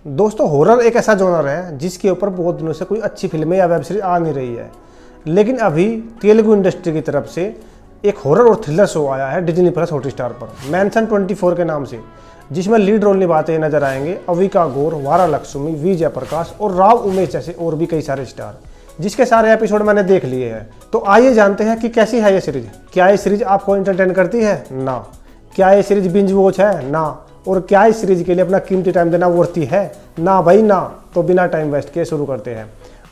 दोस्तों हॉरर एक ऐसा जॉनर है जिसके ऊपर बहुत दिनों से कोई अच्छी फिल्में या वेब सीरीज आ नहीं रही है, लेकिन अभी तेलुगु इंडस्ट्री की तरफ से एक हॉरर और थ्रिलर शो आया है डिज्नी प्लस हॉटस्टार पर मैंसन 24 के नाम से, जिसमें लीड रोल निभाते हुए नजर आएंगे अविका गौर, वारा लक्ष्मी, वी जयप्रकाश और राव उमेश जैसे और भी कई सारे स्टार, जिसके सारे एपिसोड मैंने देख लिए हैं। तो आइए जानते हैं कि कैसी है ये सीरीज। क्या ये सीरीज आपको एंटरटेन करती है? ना। क्या ये सीरीज बिंज वॉच है? ना। और क्या इस सीरीज के लिए अपना कीमती टाइम देना वर्ती है? ना भाई ना। तो बिना टाइम वेस्ट किए शुरू करते हैं।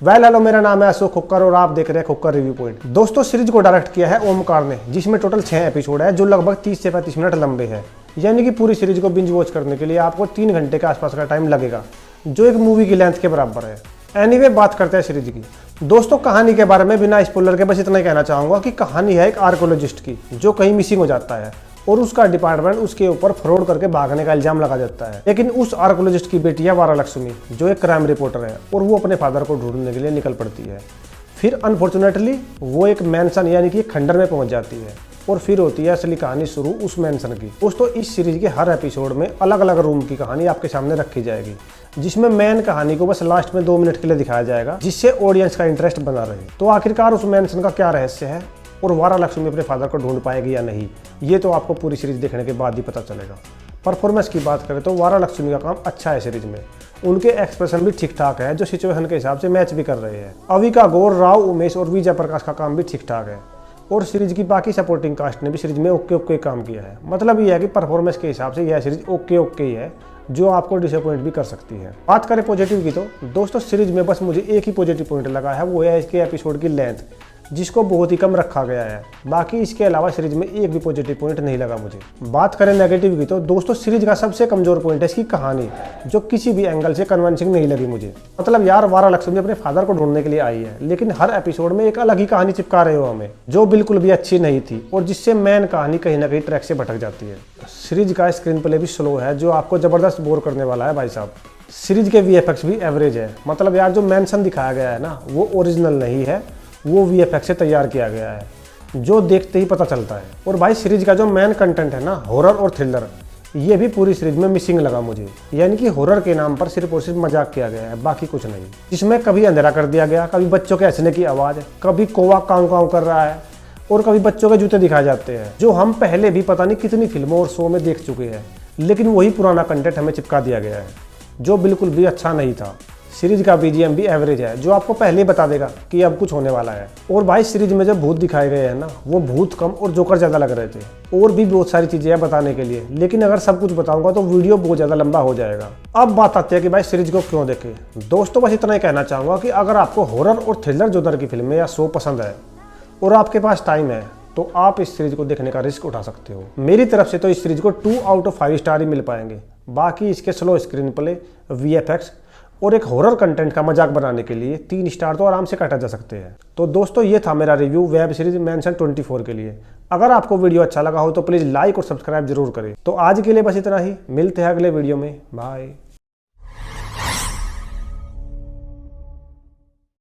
हेलो, मेरा नाम है अशोक खुक्कर और आप देख रहे हैं खुक्कर रिव्यू पॉइंट। दोस्तों सीरीज को डायरेक्ट किया है ओमकार ने, जिसमें टोटल 6 एपिसोड है जो लगभग 30 से 35 मिनट लंबे हैं। यानी कि पूरी सीरीज को बिंज वॉच करने के लिए आपको 3 घंटे के आसपास का टाइम लगेगा, जो एक मूवी की लेंथ के बराबर है। एनीवे बात करते हैं सीरीज की। दोस्तों कहानी के बारे में बिना स्पॉइलर के बस इतना ही कहना चाहूंगा कि कहानी है एक आर्कोलॉजिस्ट की जो कहीं मिसिंग हो जाता है और उसका डिपार्टमेंट उसके ऊपर फ्रॉड करके भागने का इल्जाम लगा देता है। लेकिन उस आर्कोलॉजिस्ट की बेटी है वारा लक्ष्मी, जो एक क्राइम रिपोर्टर है, और वो अपने फादर को ढूंढने के लिए निकल पड़ती है। फिर अनफॉर्चुनेटली वो एक मैंसन यानी कि खंडर में पहुंच जाती है और फिर होती है असली कहानी शुरू उस मैंसन की। दोस्तों इस सीरीज के हर एपिसोड में अलग अलग रूम की कहानी आपके सामने रखी जाएगी, जिसमें मेन कहानी को बस लास्ट में 2 मिनट के लिए दिखाया जाएगा, जिससे ऑडियंस का इंटरेस्ट बना रहे। तो आखिरकार उस मैंसन का क्या रहस्य है और वारा लक्ष्मी अपने फादर को ढूंढ पाएगी या नहीं, ये तो आपको पूरी सीरीज देखने के बाद ही पता चलेगा। परफॉर्मेंस की बात करें तो वारा लक्ष्मी का काम अच्छा है सीरीज में। उनके एक्सप्रेशन भी ठीक ठाक है, जो सिचुएशन के हिसाब से मैच भी कर रहे हैं। अविका गौर, राव उमेश और वी जयप्रकाश का काम भी ठीक ठाक है, और सीरीज की बाकी सपोर्टिंग कास्ट ने भी सीरीज में ओके काम किया है। मतलब ये है कि परफॉर्मेंस के हिसाब से यह सीरीज ओके ही है, जो आपको डिसअपॉइंट भी कर सकती है। बात करें पॉजिटिव की तो दोस्तों सीरीज में बस मुझे एक ही पॉजिटिव पॉइंट लगा है, वो है इसके एपिसोड की लेंथ, जिसको बहुत ही कम रखा गया है। बाकी इसके अलावा सीरीज में एक भी पॉजिटिव पॉइंट नहीं लगा मुझे। बात करें नेगेटिव की तो दोस्तों सीरीज का सबसे कमजोर पॉइंट है इसकी कहानी, जो किसी भी एंगल से कन्विंसिंग नहीं लगी मुझे। मतलब यार वारा लक्ष्मी अपने फादर को ढूंढने के लिए आई है, लेकिन हर एपिसोड में एक अलग ही कहानी चिपका रहे हो हमें, जो बिल्कुल भी अच्छी नहीं थी और जिससे मेन कहानी कहीं ना कहीं ट्रैक से भटक जाती है। सीरीज का स्क्रीन प्ले भी स्लो है, जो आपको जबरदस्त बोर करने वाला है भाई साहब। सीरीज के VFX भी एवरेज है। मतलब यार जो मैंसन दिखाया गया है ना, वो ओरिजिनल नहीं है, वो VFX से तैयार किया गया है, जो देखते ही पता चलता है। और भाई सीरीज का जो मेन कंटेंट है ना, हॉरर और थ्रिलर, ये भी पूरी सीरीज में मिसिंग लगा मुझे। यानी कि हॉरर के नाम पर सिर्फ और सिर्फ मजाक किया गया है, बाकी कुछ नहीं। जिसमें कभी अंधेरा कर दिया गया, कभी बच्चों के हंसने की आवाज़, कभी कौवा काँव काँव कर रहा है, और कभी बच्चों के जूते दिखाए जाते हैं, जो हम पहले भी पता नहीं कितनी फिल्मों और शो में देख चुके हैं। लेकिन वही पुराना कंटेंट हमें चिपका दिया गया है, जो बिल्कुल भी अच्छा नहीं था। सीरीज का BGM भी एवरेज है, जो आपको पहले ही बता देगा कि अब कुछ होने वाला है। और भाई सीरीज में जो भूत दिखाए गए हैं ना, वो भूत कम और जोकर ज़्यादा लग रहे थे। और भी बहुत सारी चीज़ें हैं बताने के लिए, लेकिन अगर सब कुछ बताऊंगा तो वीडियो बहुत ज़्यादा लंबा हो जाएगा। अब बात आती है कि भाई सीरीज को क्यों देखें। दोस्तों बस इतना ही कहना चाहूँगा कि अगर आपको हॉरर और थ्रिलर जॉनर की फिल्में या शो पसंद है और आपके पास टाइम है, तो आप इस सीरीज को देखने का रिस्क उठा सकते हो। मेरी तरफ से तो इस सीरीज को 2 आउट ऑफ 5 स्टार ही मिल पाएंगे। बाकी इसके स्लो स्क्रीन प्ले, VFX और एक हॉरर कंटेंट का मजाक बनाने के लिए 3 स्टार तो आराम से काटा जा सकते हैं। तो दोस्तों ये था मेरा रिव्यू वेब सीरीज मैंसन 24 के लिए। अगर आपको वीडियो अच्छा लगा हो तो प्लीज़ लाइक और सब्सक्राइब जरूर करें। तो आज के लिए बस इतना ही, मिलते हैं अगले वीडियो में। बाय।